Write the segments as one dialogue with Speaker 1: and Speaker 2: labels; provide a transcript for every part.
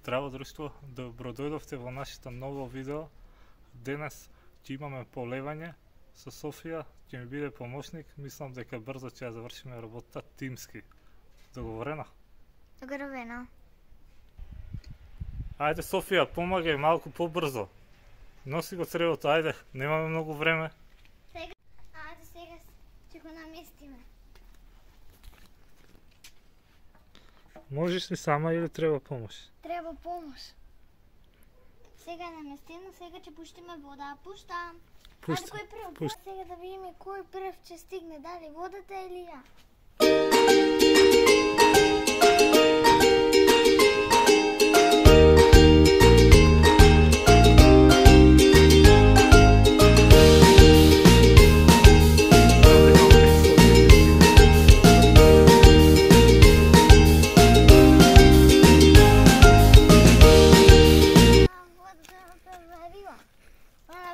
Speaker 1: Здраво друштво, добродојдовте во нашето ново видео. Денес ќе имаме полевање со Софија, ќе ми биде помошник. Мислам дека брзо ќе ја завршиме работата тимски. Договорено?
Speaker 2: Договорено.
Speaker 1: Ајде Софија, помагај малку побрзо. Носи го цревото, ајде, немаме многу време.
Speaker 2: Ајде сега ќе го наместиме.
Speaker 1: Можеш ли сама или треба помош?
Speaker 2: Треба помош. Сега е наместено, сега ќе пуштиме вода. Пуштам. Ајде кој прв? Сега да видиме кој прв ќе стигне, дали водата или ја.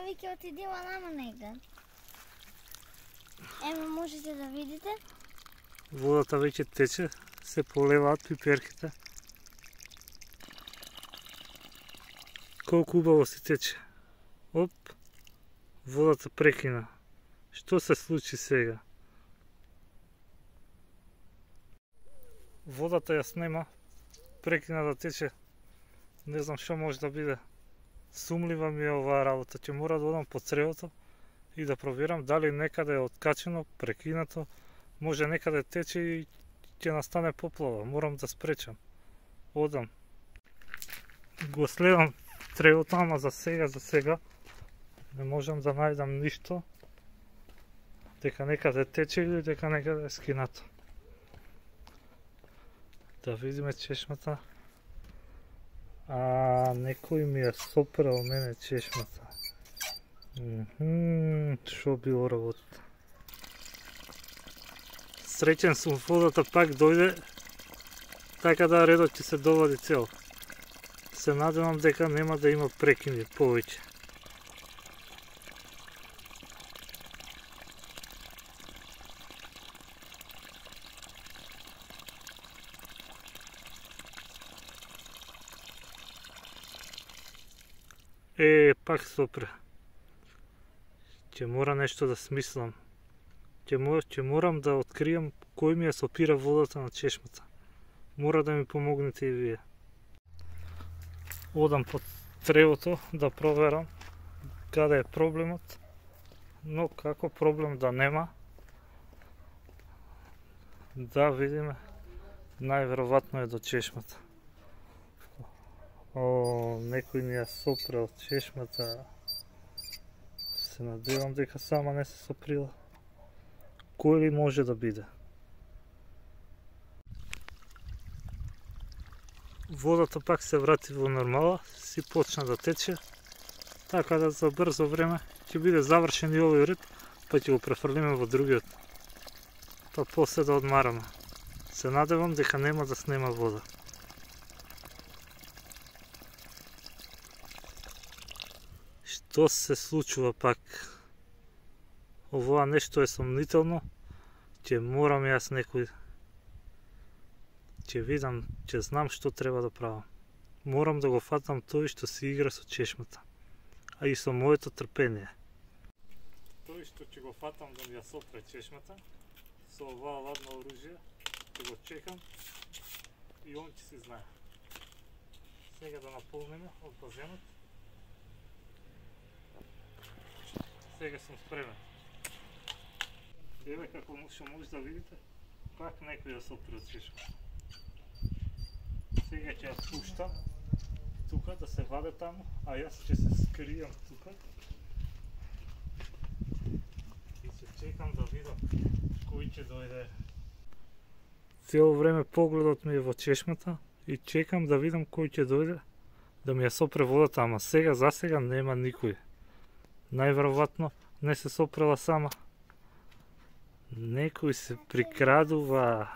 Speaker 2: Вики отидила нама негде. Ево можете да видите.
Speaker 1: Водата веќе тече, се полеваат пиперките. Колку убаво се тече. Оп, водата прекина. Што се случи сега? Водата ја снема, прекина да тече. Не знам што може да биде. Сумлива ми е оваа работа, ќе мора да одам по цревото и да проверам дали некаде е откачено, прекинато, може некаде тече и ќе настане поплава, морам да спречам. Одам. Го следам цревото, ама за сега не можам да најдам ништо, дека некаде тече или дека некаде е скинато. Да видиме чешмата. Некој ми е сопрал мене чешмата. Шо било работата. Среќен сум, водата пак дојде, така да редот ќе се довади цел. Се надевам дека нема да има прекини повеќе. Пак сопре. Ќе мора нешто да смислам. Ќе морам да откријам кој ми ја сопира водата на чешмата. Мора да ми помогнете и вие. Одам под цревото да проверам каде е проблемот. Но како проблем да нема, да видиме, најверојатно е до чешмата. Некој ни ја сопрел чешмата. Се надевам дека сама не се соприла. Кој ли може да биде? Водата пак се врати во нормала, си почна да тече. Така да за брзо време ќе биде завршен и овој ред, па ќе го префрлиме во другиот. Па после да одмараме. Се надевам дека нема да снема вода. Што се случува пак? Ова нешто е сомнително. Ќе морам јас некој. Ќе видам, ќе знам што треба да правам. Морам да го фатам тој што си игра со чешмата. А и со моето трпение. Тој што ќе го фатам да ми ја сопре чешмата, со оваа ладно оружје, ќе го чекам и он ќе си знае. Сега да наполниме од базенот. Сега сум спремен. Еве како што може да видите, пак некој ја сопре од чешмата. Сега ќе ја пуштам тука да се ваде таму, а јас ќе се скријам тука. И ќе чекам да видам кој ќе дојде. Цело време погледот ми е во чешмата и чекам да видам кој ќе дојде да ми ја сопре водата, ама за сега нема никој. Најверојатно не се сопрела сама. Некој се прикрадува.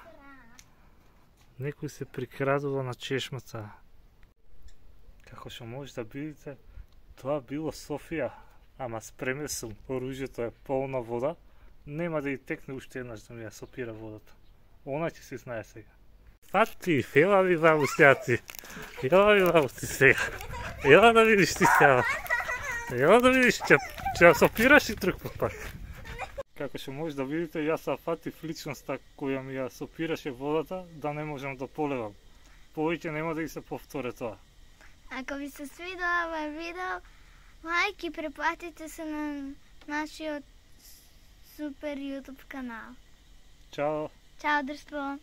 Speaker 1: Некој се прикрадува на чешмата. Како што може да видите, тоа било Софија. Ама спремен сум, оружјето е полна вода. Нема да и текне уште еднаш да ми ја сопира водата. Она ќе се знае сега. Фати, фела ви бабу сјати. Јај, работи сега. Ела да видиш ти сега. Ела да видиш, ќе ја сопираш и друг пак. Како што може да видите, јас се фатив личноста која ми ја сопираше водата, да не можам да поливам. Повеќе нема да ги се повторе тоа.
Speaker 2: Ако ви се свида овој видео, лајк и препратете се на нашиот супер YouTube канал.
Speaker 1: Чао!
Speaker 2: Чао, друштво!